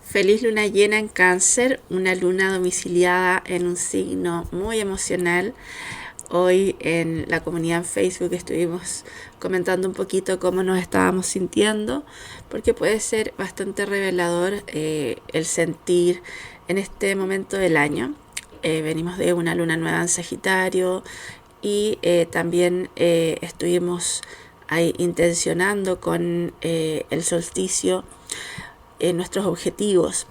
Feliz luna llena en Cáncer, una luna domiciliada en un signo muy emocional. Hoy en la comunidad en Facebook estuvimos comentando un poquito cómo nos estábamos sintiendo, porque puede ser bastante revelador el sentir en este momento del año. Venimos de una luna nueva en Sagitario y también estuvimos ahí intencionando con el solsticio nuestros objetivos.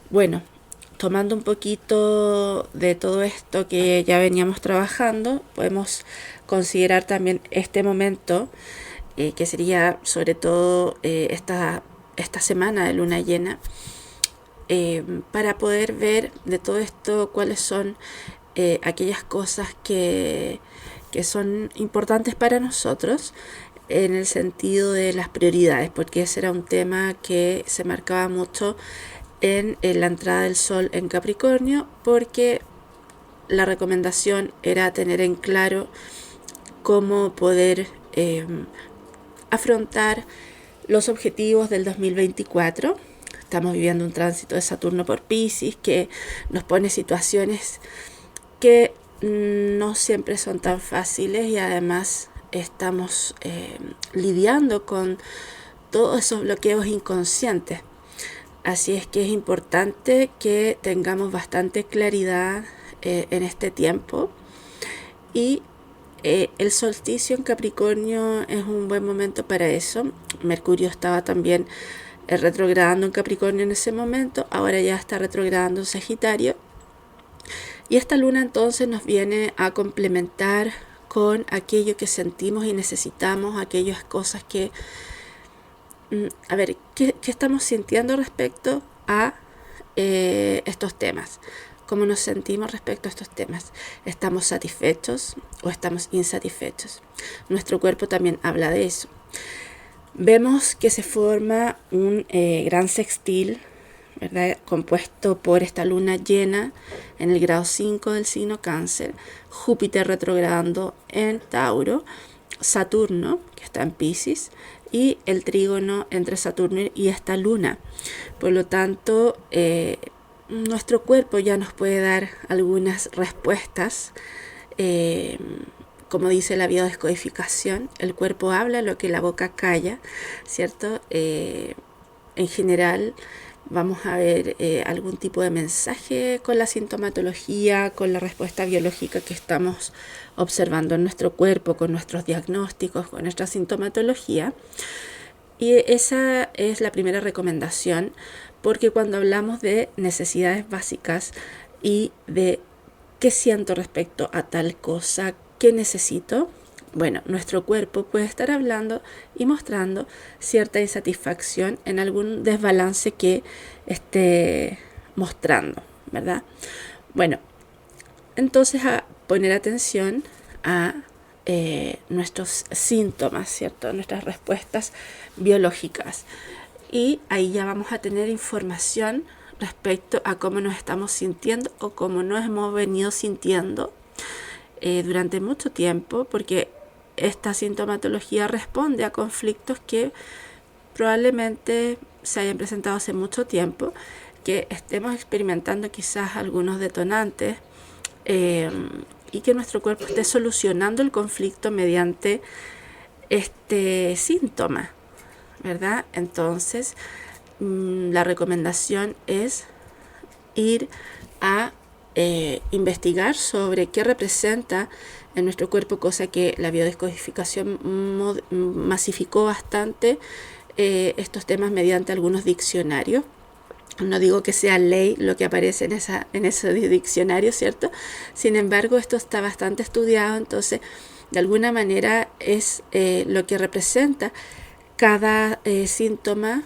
Bueno, tomando un poquito de todo esto que ya veníamos trabajando, podemos considerar también este momento, que sería sobre todo esta semana de luna llena, para poder ver de todo esto cuáles son aquellas cosas que son importantes para nosotros, en el sentido de las prioridades, porque ese era un tema que se marcaba mucho en la entrada del sol en Capricornio, porque la recomendación era tener en claro cómo poder afrontar los objetivos del 2024. Estamos viviendo un tránsito de Saturno por Piscis que nos pone situaciones que no siempre son tan fáciles, y además estamos lidiando con todos esos bloqueos inconscientes. Así es que es importante que tengamos bastante claridad en este tiempo, y el solsticio en Capricornio es un buen momento para eso. Mercurio estaba también retrogradando en Capricornio en ese momento, ahora ya está retrogradando en Sagitario, y esta luna entonces nos viene a complementar con aquello que sentimos y necesitamos, aquellas cosas que, a ver, ¿qué estamos sintiendo respecto a estos temas? ¿Cómo nos sentimos respecto a estos temas? ¿Estamos satisfechos o estamos insatisfechos? Nuestro cuerpo también habla de eso. Vemos que se forma un gran sextil, ¿verdad?, compuesto por esta luna llena en el grado 5 del signo Cáncer, Júpiter retrogradando en Tauro, Saturno, que está en Piscis, y el trígono entre Saturno y esta luna. Por lo tanto, nuestro cuerpo ya nos puede dar algunas respuestas. Como dice la biodescodificación, el cuerpo habla lo que la boca calla, ¿cierto? En general, vamos a ver algún tipo de mensaje con la sintomatología, con la respuesta biológica que estamos observando en nuestro cuerpo, con nuestros diagnósticos, con nuestra sintomatología. Y esa es la primera recomendación, porque cuando hablamos de necesidades básicas y de qué siento respecto a tal cosa, qué necesito, bueno, nuestro cuerpo puede estar hablando y mostrando cierta insatisfacción en algún desbalance que esté mostrando, ¿verdad? Bueno, entonces a poner atención a nuestros síntomas, ¿cierto? Nuestras respuestas biológicas. Y ahí ya vamos a tener información respecto a cómo nos estamos sintiendo o cómo nos hemos venido sintiendo durante mucho tiempo, porque esta sintomatología responde a conflictos que probablemente se hayan presentado hace mucho tiempo, que estemos experimentando quizás algunos detonantes, y que nuestro cuerpo esté solucionando el conflicto mediante este síntoma, ¿verdad? Entonces, la recomendación es ir a investigar sobre qué representa en nuestro cuerpo, cosa que la biodescodificación masificó bastante estos temas mediante algunos diccionarios. No digo que sea ley lo que aparece en ese diccionario, ¿cierto? Sin embargo, esto está bastante estudiado, entonces de alguna manera es lo que representa cada síntoma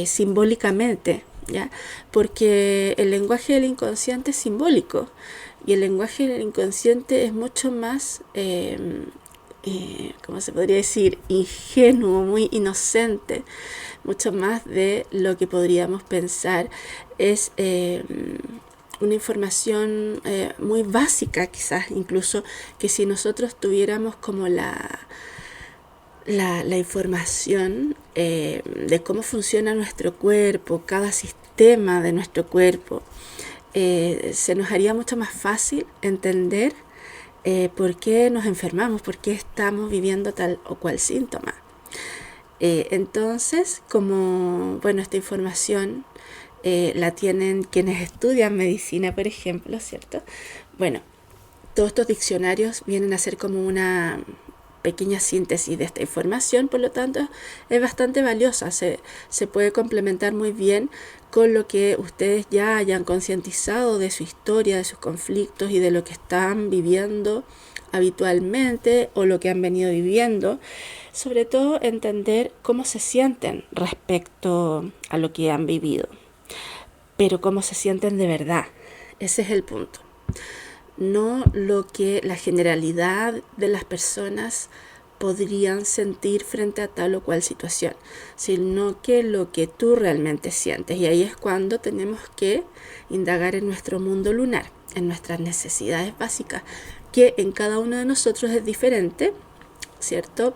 simbólicamente, ¿ya? Porque el lenguaje del inconsciente es simbólico, y el lenguaje del inconsciente es mucho más, ¿cómo se podría decir?, ingenuo, muy inocente, mucho más de lo que podríamos pensar. Es una información muy básica, quizás incluso, que si nosotros tuviéramos como la información de cómo funciona nuestro cuerpo, cada sistema sistema de nuestro cuerpo, se nos haría mucho más fácil entender por qué nos enfermamos, por qué estamos viviendo tal o cual síntoma. Entonces, como esta información la tienen quienes estudian medicina, por ejemplo, ¿cierto? Bueno, todos estos diccionarios vienen a ser como una pequeña síntesis de esta información, por lo tanto es bastante valiosa, se puede complementar muy bien con lo que ustedes ya hayan concientizado de su historia, de sus conflictos y de lo que están viviendo habitualmente o lo que han venido viviendo. Sobre todo entender cómo se sienten respecto a lo que han vivido, pero cómo se sienten de verdad. Ese es el punto. No lo que la generalidad de las personas podrían sentir frente a tal o cual situación, sino que lo que tú realmente sientes. Y ahí es cuando tenemos que indagar en nuestro mundo lunar, en nuestras necesidades básicas, que en cada uno de nosotros es diferente, ¿cierto?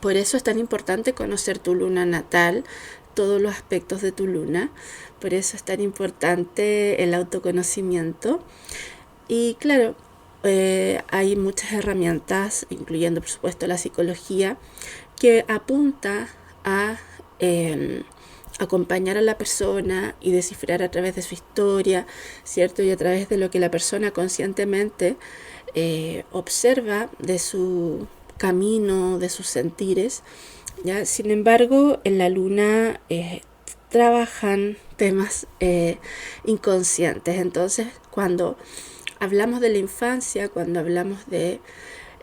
Por eso es tan importante conocer tu luna natal, todos los aspectos de tu luna. Por eso es tan importante el autoconocimiento. Y claro, hay muchas herramientas, incluyendo por supuesto la psicología, que apunta a acompañar a la persona y descifrar a través de su historia, ¿cierto? Y a través de lo que la persona conscientemente observa de su camino, de sus sentires, ¿ya? Sin embargo, en la luna trabajan temas inconscientes. Entonces, cuando hablamos de la infancia, cuando hablamos de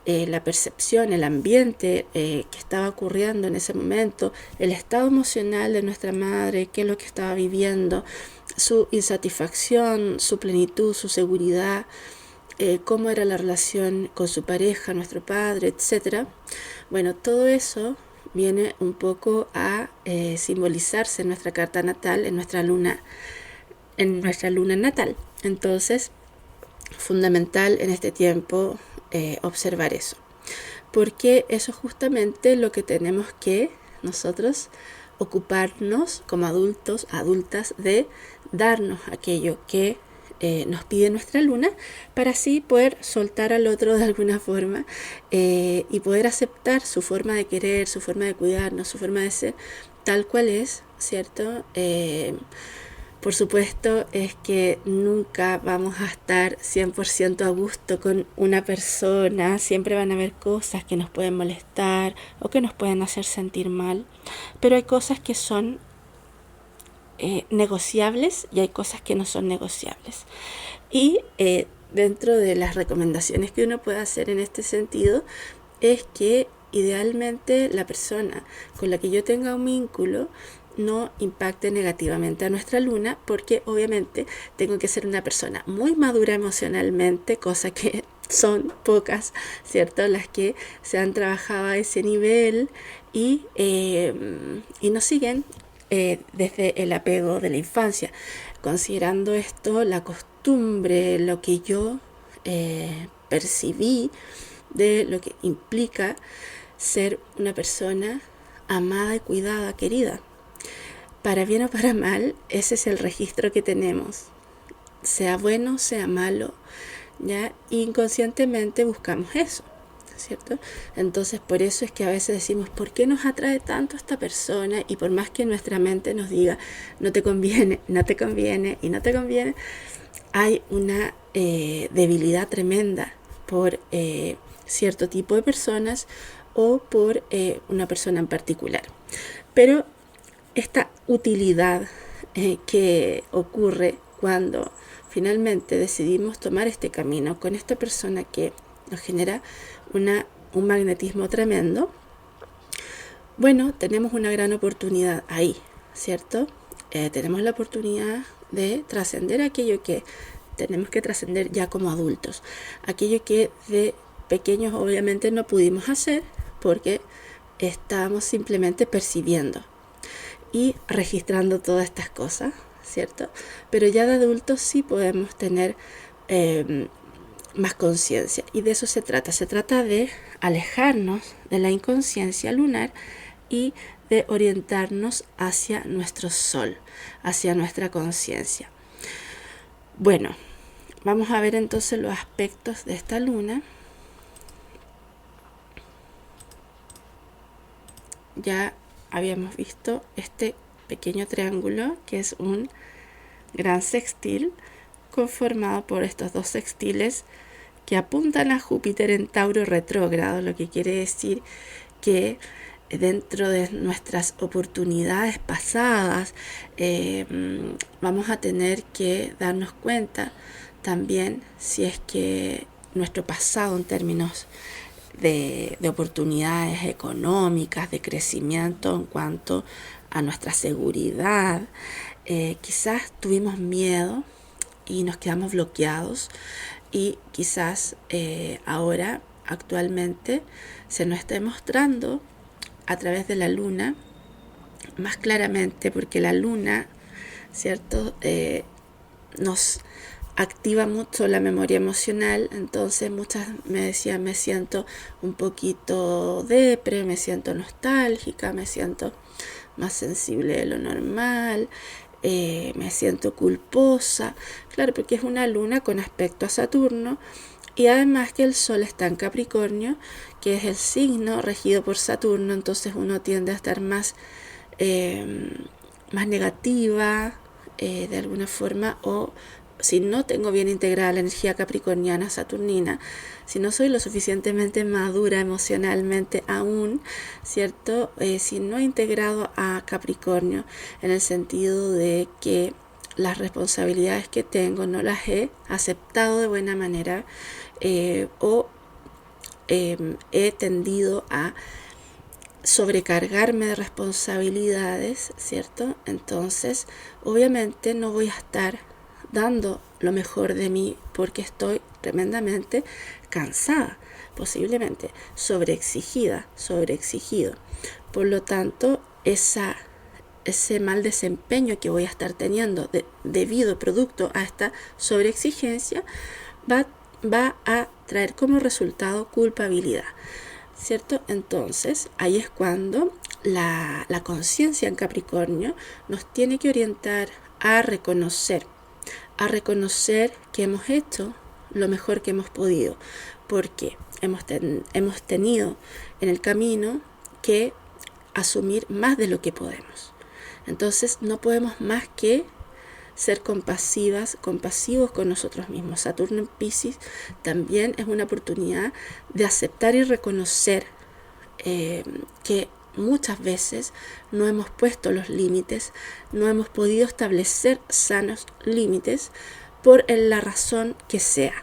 la percepción, el ambiente que estaba ocurriendo en ese momento, el estado emocional de nuestra madre, qué es lo que estaba viviendo, su insatisfacción, su plenitud, su seguridad, cómo era la relación con su pareja, nuestro padre, etc. Bueno, todo eso viene un poco a simbolizarse en nuestra carta natal, en nuestra luna natal. Entonces, fundamental en este tiempo observar eso, porque eso es justamente lo que tenemos que nosotros ocuparnos como adultos, adultas, de darnos aquello que nos pide nuestra luna, para así poder soltar al otro de alguna forma y poder aceptar su forma de querer, su forma de cuidarnos, su forma de ser tal cual es, ¿cierto? Por supuesto es que nunca vamos a estar 100% a gusto con una persona, siempre van a haber cosas que nos pueden molestar o que nos pueden hacer sentir mal, pero hay cosas que son negociables y hay cosas que no son negociables. Y dentro de las recomendaciones que uno puede hacer en este sentido es que idealmente la persona con la que yo tenga un vínculo no impacte negativamente a nuestra luna, porque obviamente tengo que ser una persona muy madura emocionalmente, cosa que son pocas, ¿cierto? Las que se han trabajado a ese nivel y no siguen desde el apego de la infancia, considerando esto la costumbre, lo que yo percibí de lo que implica ser una persona amada y cuidada, querida. Para bien o para mal, ese es el registro que tenemos, sea bueno, sea malo, ¿ya? Inconscientemente buscamos eso, ¿cierto? Entonces por eso es que a veces decimos, ¿por qué nos atrae tanto esta persona? Y por más que nuestra mente nos diga, no te conviene, no te conviene y no te conviene, hay una debilidad tremenda por cierto tipo de personas o por una persona en particular. Pero esta utilidad que ocurre cuando finalmente decidimos tomar este camino con esta persona que nos genera un magnetismo tremendo, bueno, tenemos una gran oportunidad ahí, ¿cierto? Tenemos la oportunidad de trascender aquello que tenemos que trascender ya como adultos, aquello que de pequeños obviamente no pudimos hacer porque estábamos simplemente percibiendo y registrando todas estas cosas, ¿cierto? Pero ya de adultos sí podemos tener más conciencia, y de eso se trata de alejarnos de la inconsciencia lunar y de orientarnos hacia nuestro sol, hacia nuestra conciencia. Bueno, vamos a ver entonces los aspectos de esta luna. Ya habíamos visto este pequeño triángulo que es un gran sextil conformado por estos dos sextiles que apuntan a Júpiter en Tauro retrógrado, lo que quiere decir que dentro de nuestras oportunidades pasadas vamos a tener que darnos cuenta también si es que nuestro pasado en términos de oportunidades económicas, de crecimiento en cuanto a nuestra seguridad, quizás tuvimos miedo y nos quedamos bloqueados y quizás ahora actualmente se nos está mostrando a través de la luna más claramente, porque la luna, ¿cierto? Nos activa mucho la memoria emocional. Entonces muchas me decían, me siento un poquito depre, me siento nostálgica, me siento más sensible de lo normal, me siento culposa. Claro, porque es una luna con aspecto a Saturno, y además que el Sol está en Capricornio, que es el signo regido por Saturno. Entonces uno tiende a estar más negativa de alguna forma, o si no tengo bien integrada la energía capricorniana saturnina, si no soy lo suficientemente madura emocionalmente aún, ¿cierto? Si no he integrado a Capricornio en el sentido de que las responsabilidades que tengo no las he aceptado de buena manera, o he tendido a sobrecargarme de responsabilidades, ¿cierto? Entonces, obviamente no voy a estar dando lo mejor de mí porque estoy tremendamente cansada, posiblemente sobreexigido. Por lo tanto, ese mal desempeño que voy a estar teniendo debido, producto a esta sobreexigencia, va a traer como resultado culpabilidad, ¿cierto? Entonces, ahí es cuando la conciencia en Capricornio nos tiene que orientar a reconocer que hemos hecho lo mejor que hemos podido, porque hemos tenido en el camino que asumir más de lo que podemos. Entonces no podemos más que ser compasivos con nosotros mismos. Saturno en Piscis también es una oportunidad de aceptar y reconocer que muchas veces no hemos puesto los límites, no hemos podido establecer sanos límites por la razón que sea,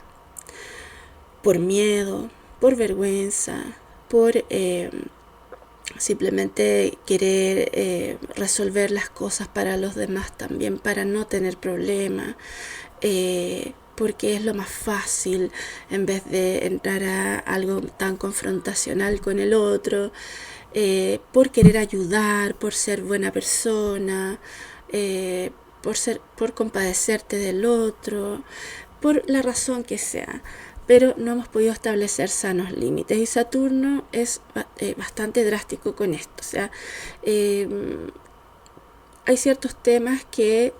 por miedo, por vergüenza, por simplemente querer resolver las cosas para los demás también, para no tener problemas, porque es lo más fácil en vez de entrar a algo tan confrontacional con el otro, por querer ayudar, por ser buena persona, por compadecerte del otro, por la razón que sea. Pero no hemos podido establecer sanos límites, y Saturno es bastante drástico con esto. O sea, hay ciertos temas que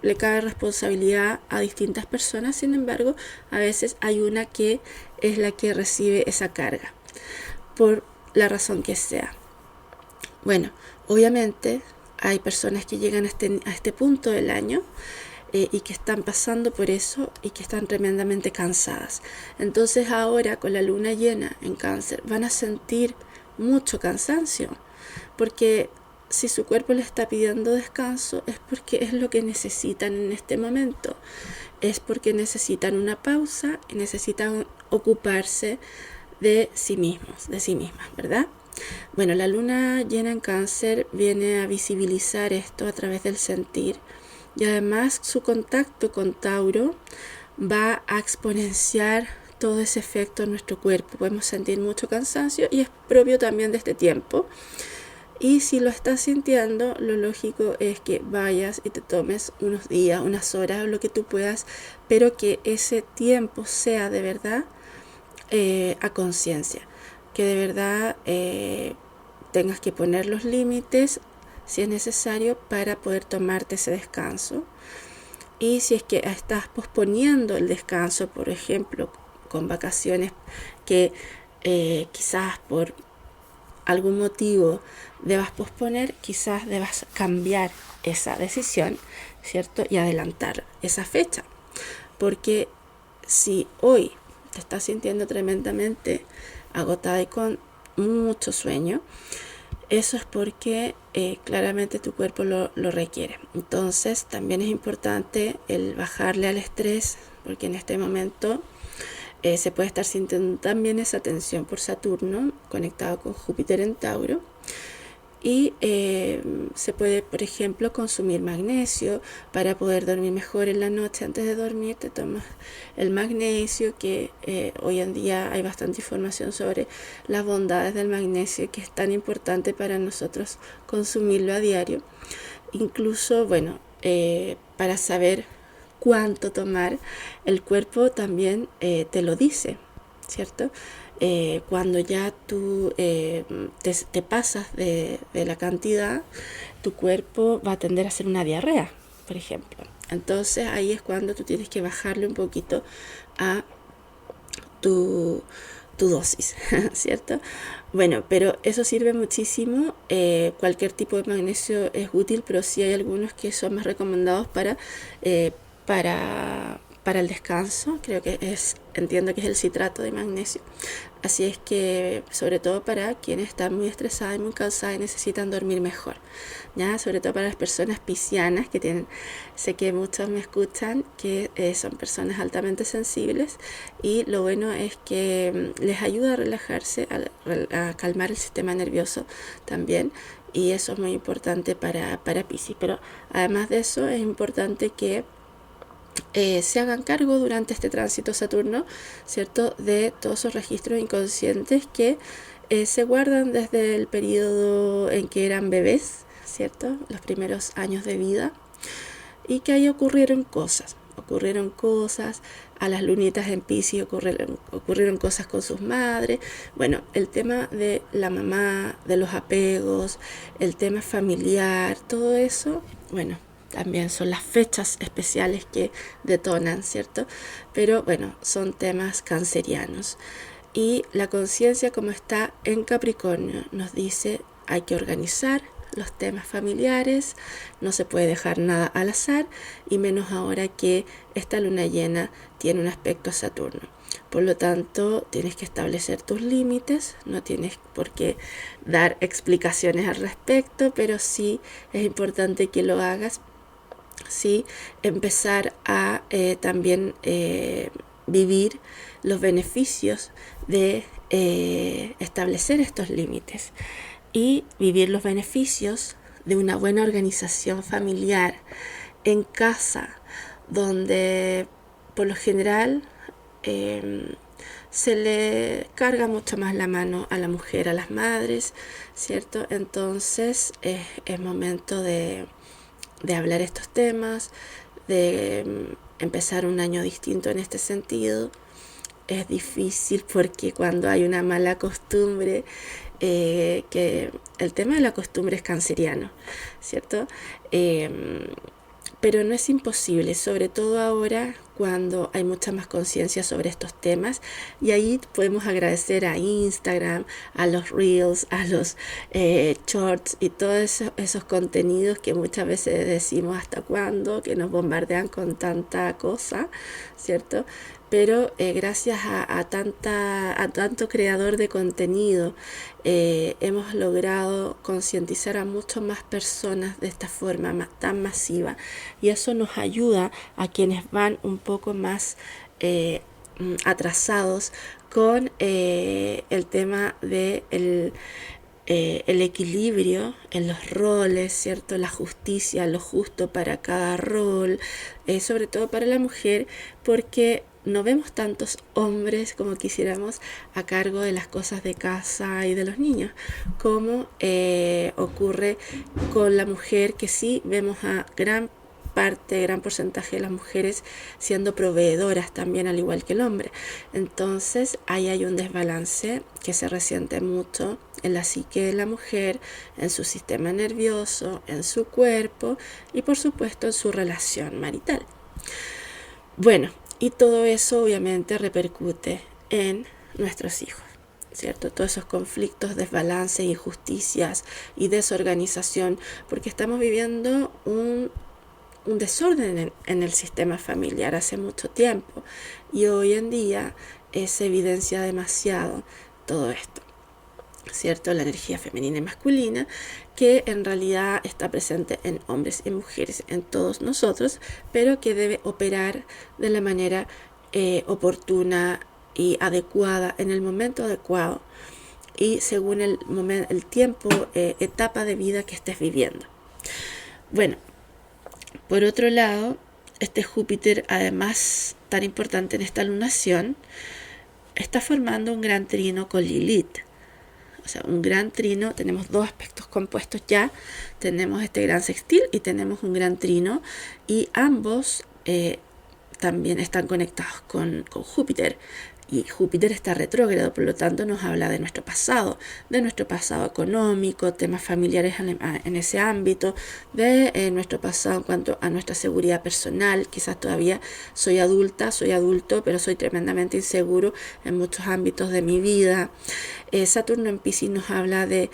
le cabe responsabilidad a distintas personas. Sin embargo, a veces hay una que es la que recibe esa carga, por la razón que sea. Bueno, obviamente hay personas que llegan a este punto del año y que están pasando por eso y que están tremendamente cansadas. Entonces ahora, con la luna llena en Cáncer, van a sentir mucho cansancio, porque si su cuerpo le está pidiendo descanso es porque es lo que necesitan en este momento, es porque necesitan una pausa y necesitan ocuparse de sí mismos, de sí mismas, ¿verdad? Bueno, la luna llena en Cáncer viene a visibilizar esto a través del sentir, y además su contacto con Tauro va a exponenciar todo ese efecto en nuestro cuerpo. Podemos sentir mucho cansancio y es propio también de este tiempo. Y si lo estás sintiendo, lo lógico es que vayas y te tomes unos días, unas horas, lo que tú puedas, pero que ese tiempo sea de verdad a conciencia, que de verdad tengas que poner los límites si es necesario para poder tomarte ese descanso. Y si es que estás posponiendo el descanso, por ejemplo, con vacaciones que quizás por algún motivo debas posponer, quizás debas cambiar esa decisión, ¿cierto? Y adelantar esa fecha. Porque si hoy te estás sintiendo tremendamente agotada y con mucho sueño, eso es porque claramente tu cuerpo lo requiere. Entonces también es importante el bajarle al estrés, porque en este momento se puede estar sintiendo también esa tensión por Saturno conectado con Júpiter en Tauro. Y se puede, por ejemplo, consumir magnesio para poder dormir mejor en la noche. Antes de dormir te tomas el magnesio, que hoy en día hay bastante información sobre las bondades del magnesio, que es tan importante para nosotros consumirlo a diario. Incluso, bueno, para saber cuánto tomar, el cuerpo también te lo dice, ¿cierto? Cuando ya tú te pasas de la cantidad, tu cuerpo va a tender a hacer una diarrea, por ejemplo. Entonces ahí es cuando tú tienes que bajarle un poquito a tu dosis, ¿cierto? Bueno, pero eso sirve muchísimo. Cualquier tipo de magnesio es útil, pero sí hay algunos que son más recomendados para el descanso. Entiendo que es el citrato de magnesio. Así es que, sobre todo para quienes están muy estresadas y muy cansadas y necesitan dormir mejor, ¿ya? Sobre todo para las personas piscianas, sé que muchos me escuchan, que son personas altamente sensibles, y lo bueno es que les ayuda a relajarse, a calmar el sistema nervioso también, y eso es muy importante para Piscis. Pero además de eso, es importante que se hagan cargo durante este tránsito Saturno, ¿cierto?, de todos esos registros inconscientes que se guardan desde el periodo en que eran bebés, ¿cierto?, los primeros años de vida, y que ahí ocurrieron cosas a las lunitas en Piscis, ocurrieron cosas con sus madres. Bueno, el tema de la mamá, de los apegos, el tema familiar, todo eso, bueno, también son las fechas especiales que detonan, ¿cierto? Pero bueno, son temas cancerianos. Y la conciencia, como está en Capricornio, nos dice hay que organizar los temas familiares, no se puede dejar nada al azar, y menos ahora que esta luna llena tiene un aspecto a Saturno. Por lo tanto, tienes que establecer tus límites, no tienes por qué dar explicaciones al respecto, pero sí es importante que lo hagas. Sí, empezar a también vivir los beneficios de establecer estos límites y vivir los beneficios de una buena organización familiar en casa, donde por lo general se le carga mucho más la mano a la mujer, a las madres, ¿cierto? Entonces es momento de hablar estos temas, de empezar un año distinto en este sentido. Es difícil porque cuando hay una mala costumbre, que el tema de la costumbre es canceriano, ¿cierto? Pero no es imposible, sobre todo ahora cuando hay mucha más conciencia sobre estos temas, y ahí podemos agradecer a Instagram, a los Reels, a los Shorts y todos esos contenidos que muchas veces decimos hasta cuándo, que nos bombardean con tanta cosa, ¿cierto? Pero gracias a tanto creador de contenido hemos logrado concientizar a muchas más personas de esta forma tan masiva, y eso nos ayuda a quienes van un poco más atrasados con el tema de el equilibrio en los roles, ¿cierto? La justicia, lo justo para cada rol, sobre todo para la mujer, porque no vemos tantos hombres como quisiéramos a cargo de las cosas de casa y de los niños, como ocurre con la mujer, que sí vemos a gran parte, gran porcentaje de las mujeres siendo proveedoras también, al igual que el hombre. Entonces ahí hay un desbalance que se resiente mucho en la psique de la mujer, en su sistema nervioso, en su cuerpo y por supuesto en su relación marital. Bueno, y todo eso obviamente repercute en nuestros hijos, ¿cierto? Todos esos conflictos, desbalances, injusticias y desorganización, porque estamos viviendo un desorden en el sistema familiar hace mucho tiempo y hoy en día se evidencia demasiado todo esto, ¿cierto? La energía femenina y masculina, que en realidad está presente en hombres y mujeres, en todos nosotros, pero que debe operar de la manera oportuna y adecuada, en el momento adecuado y según el tiempo, etapa de vida que estés viviendo. Bueno, por otro lado, este Júpiter, además tan importante en esta lunación, está formando un gran trino con Lilith. O sea, un gran trino, tenemos dos aspectos compuestos ya, tenemos este gran sextil y tenemos un gran trino, y ambos también están conectados con Júpiter. Y Júpiter está retrógrado, por lo tanto nos habla de nuestro pasado económico, temas familiares en ese ámbito, de nuestro pasado en cuanto a nuestra seguridad personal. Quizás todavía soy adulto, pero soy tremendamente inseguro en muchos ámbitos de mi vida. Saturno en Piscis nos habla de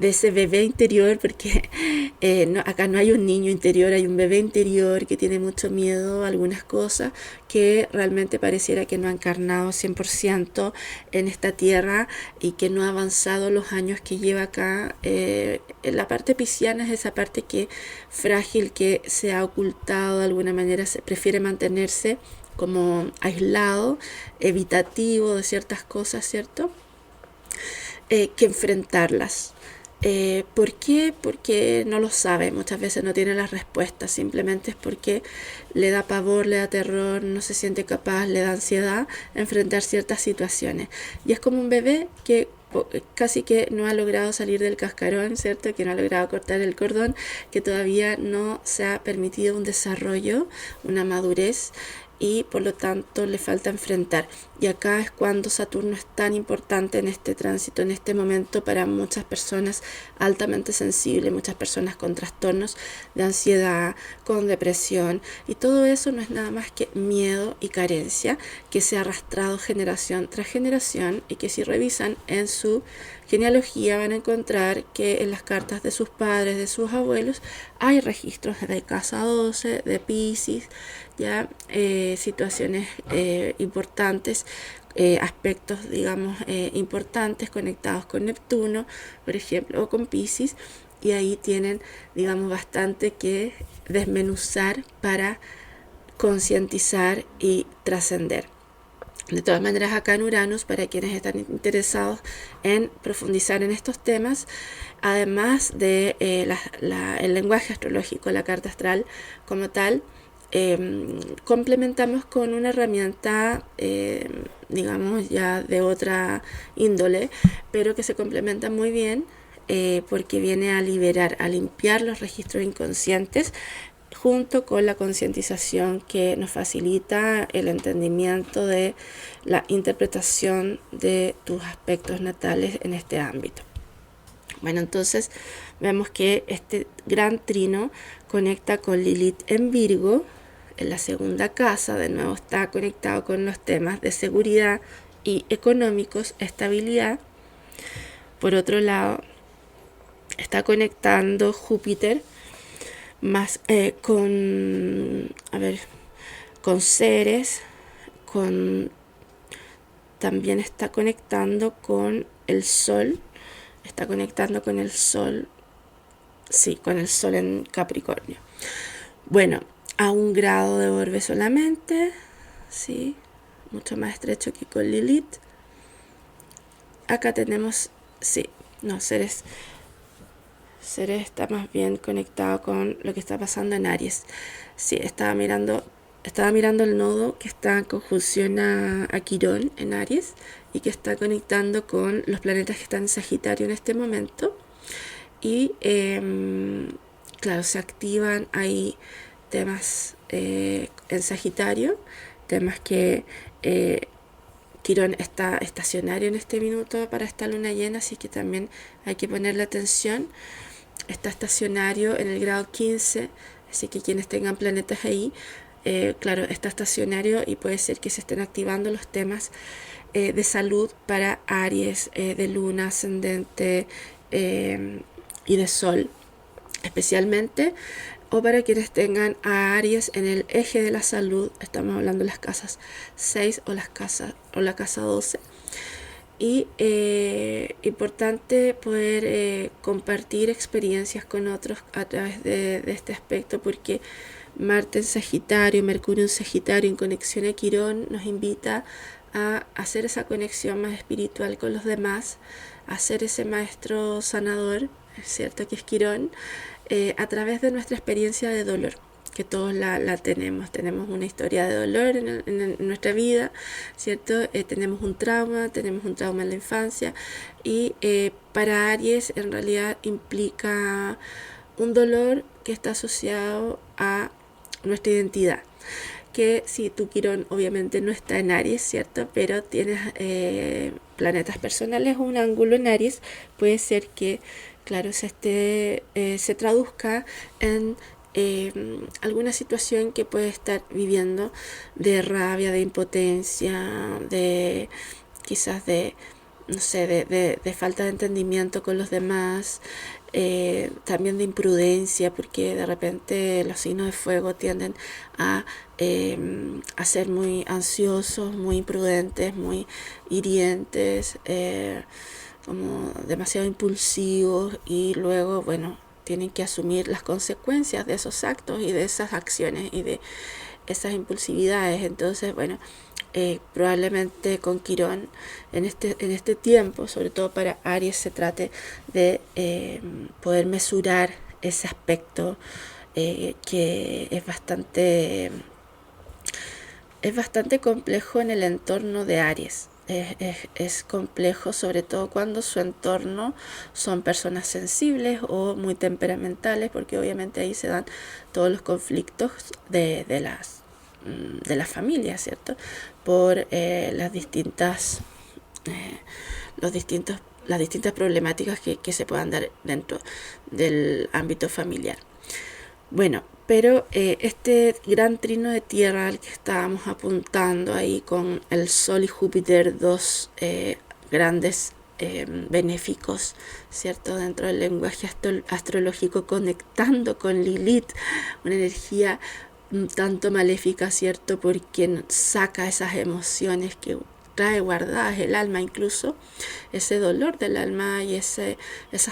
ese bebé interior, porque acá no hay un niño interior, hay un bebé interior que tiene mucho miedo a algunas cosas, que realmente pareciera que no ha encarnado 100% en esta tierra y que no ha avanzado los años que lleva acá. La parte pisciana es esa parte que frágil, que se ha ocultado de alguna manera, se prefiere mantenerse como aislado, evitativo de ciertas cosas, ¿cierto? Que enfrentarlas. ¿Por qué? Porque no lo sabe, muchas veces no tiene las respuestas, simplemente es porque le da pavor, le da terror, no se siente capaz, le da ansiedad enfrentar ciertas situaciones. Y es como un bebé que casi que no ha logrado salir del cascarón, ¿cierto? Que no ha logrado cortar el cordón, que todavía no se ha permitido un desarrollo, una madurez, y por lo tanto le falta enfrentar. Y acá es cuando Saturno es tan importante en este tránsito, en este momento, para muchas personas altamente sensibles, muchas personas con trastornos de ansiedad, con depresión, y todo eso no es nada más que miedo y carencia que se ha arrastrado generación tras generación, y que si revisan en su genealogía van a encontrar que en las cartas de sus padres, de sus abuelos, hay registros de casa 12, de Piscis, ya situaciones importantes, aspectos, digamos, importantes conectados con Neptuno, por ejemplo, o con Piscis, y ahí tienen, digamos, bastante que desmenuzar para concientizar y trascender. De todas maneras, acá en Uranus, para quienes están interesados en profundizar en estos temas, además de el lenguaje astrológico, la carta astral como tal, complementamos con una herramienta, digamos, ya de otra índole, pero que se complementa muy bien, porque viene a liberar, a limpiar los registros inconscientes, junto con la concientización que nos facilita el entendimiento de la interpretación de tus aspectos natales en este ámbito. Bueno, entonces vemos que este gran trino conecta con Lilith en Virgo, en la segunda casa. De nuevo está conectado con los temas de seguridad y económicos, estabilidad. Por otro lado, está conectando Júpiter más con Ceres, también está conectando con el Sol, con el Sol en Capricornio. Bueno, a 1 grado de orbe solamente, sí, mucho más estrecho que con Lilith. Acá tenemos, Ceres está más bien conectado con lo que está pasando en Aries. Sí, estaba mirando el nodo que está en conjunción a Quirón en Aries, y que está conectando con los planetas que están en Sagitario en este momento. Y claro, se activan ahí temas en Sagitario, temas que Quirón está estacionario en este minuto para esta luna llena, así que también hay que ponerle atención. Está estacionario en el grado 15, así que quienes tengan planetas ahí, claro, está estacionario y puede ser que se estén activando los temas de salud para Aries, de luna, ascendente y de sol especialmente, o para quienes tengan a Aries en el eje de la salud, estamos hablando de las casas 6 o la casa 12. Y importante poder compartir experiencias con otros a través de este aspecto, porque Marte en Sagitario, Mercurio en Sagitario en conexión a Quirón nos invita a hacer esa conexión más espiritual con los demás, a ser ese maestro sanador, es cierto que es Quirón, a través de nuestra experiencia de dolor, que todos la tenemos una historia de dolor en nuestra vida, ¿cierto? Tenemos un trauma en la infancia, y para Aries en realidad implica un dolor que está asociado a nuestra identidad, que si tu Quirón obviamente no está en Aries, ¿cierto? Pero tienes planetas personales o un ángulo en Aries, puede ser que, claro, se traduzca en alguna situación que puede estar viviendo de rabia, de impotencia, de quizás no sé, de falta de entendimiento con los demás, también de imprudencia, porque de repente los signos de fuego tienden a ser muy ansiosos, muy imprudentes, muy hirientes, como demasiado impulsivos, y luego, bueno, tienen que asumir las consecuencias de esos actos y de esas acciones y de esas impulsividades. Entonces, bueno, probablemente con Quirón en este tiempo, sobre todo para Aries, se trate de poder mesurar ese aspecto que es bastante complejo en el entorno de Aries. Es complejo, sobre todo cuando su entorno son personas sensibles o muy temperamentales, porque obviamente ahí se dan todos los conflictos de las familias, ¿cierto? Por las distintas problemáticas que se puedan dar dentro del ámbito familiar. Bueno, pero este gran trino de tierra al que estábamos apuntando ahí con el Sol y Júpiter, dos grandes benéficos, ¿cierto? Dentro del lenguaje astrológico, conectando con Lilith, una energía un tanto maléfica, ¿cierto? Porque saca esas emociones que trae guardadas el alma, incluso ese dolor del alma y esa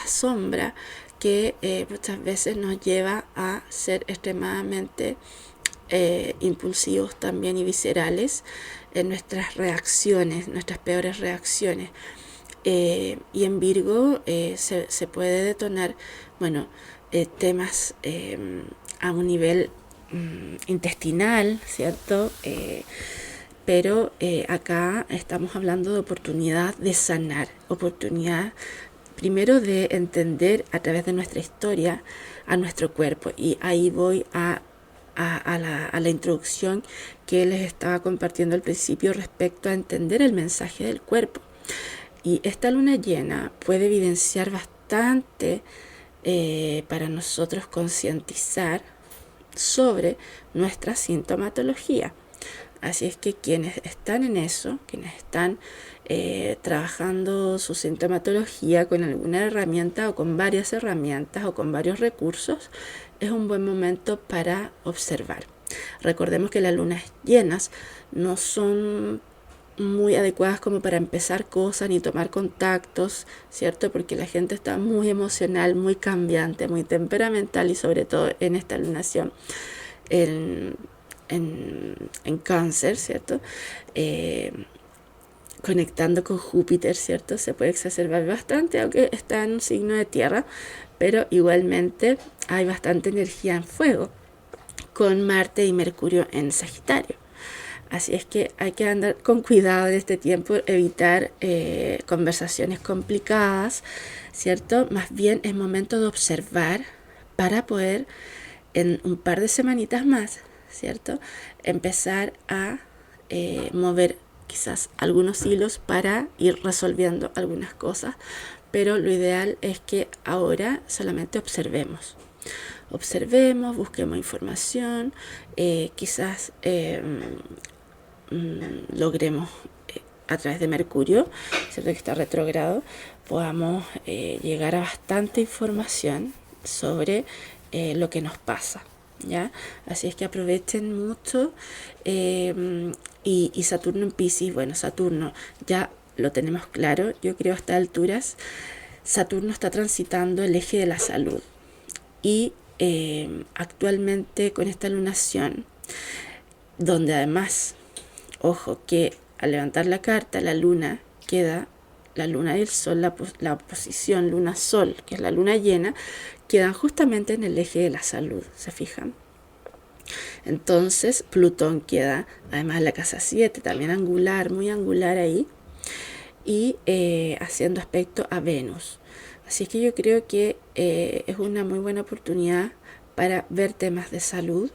sombra que muchas veces nos lleva a ser extremadamente impulsivos también y viscerales en nuestras reacciones, nuestras peores reacciones. Y en Virgo se puede detonar, bueno, temas a un nivel intestinal, ¿cierto? Pero acá estamos hablando de oportunidad de sanar, oportunidad primero de entender a través de nuestra historia a nuestro cuerpo. Y ahí voy a la introducción que les estaba compartiendo al principio respecto a entender el mensaje del cuerpo. Y esta luna llena puede evidenciar bastante para nosotros concientizar sobre nuestra sintomatología. Así es que quienes están en eso, quienes están trabajando su sintomatología con alguna herramienta o con varias herramientas o con varios recursos, es un buen momento para observar. Recordemos que las lunas llenas no son muy adecuadas como para empezar cosas ni tomar contactos, ¿cierto? Porque la gente está muy emocional, muy cambiante, muy temperamental, y sobre todo en esta lunación en Cáncer, ¿cierto? Conectando con Júpiter, ¿cierto? Se puede exacerbar bastante, aunque está en un signo de tierra, pero igualmente hay bastante energía en fuego con Marte y Mercurio en Sagitario. Así es que hay que andar con cuidado en este tiempo, evitar conversaciones complicadas, ¿cierto? Más bien es momento de observar para poder en un par de semanitas más, ¿cierto? Empezar a mover quizás algunos hilos para ir resolviendo algunas cosas, pero lo ideal es que ahora solamente observemos, busquemos información, quizás logremos a través de Mercurio, ¿cierto? Que está retrógrado, podamos llegar a bastante información sobre lo que nos pasa, ¿ya? Así es que aprovechen mucho. Y Saturno en Piscis, bueno, Saturno ya lo tenemos claro, yo creo a estas alturas. Saturno está transitando el eje de la salud y actualmente con esta lunación, donde además, ojo, que al levantar la carta, la luna queda, la luna y el sol, la oposición luna-sol, que es la luna llena, quedan justamente en el eje de la salud, ¿se fijan? Entonces Plutón queda, además en la casa 7, también angular, muy angular ahí, y haciendo aspecto a Venus. Así que yo creo que es una muy buena oportunidad para ver temas de salud,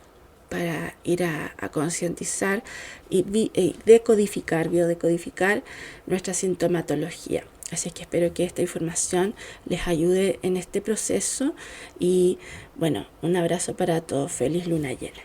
para ir a concientizar y biodecodificar nuestra sintomatología. Así que espero que esta información les ayude en este proceso y bueno, un abrazo para todos. Feliz luna llena.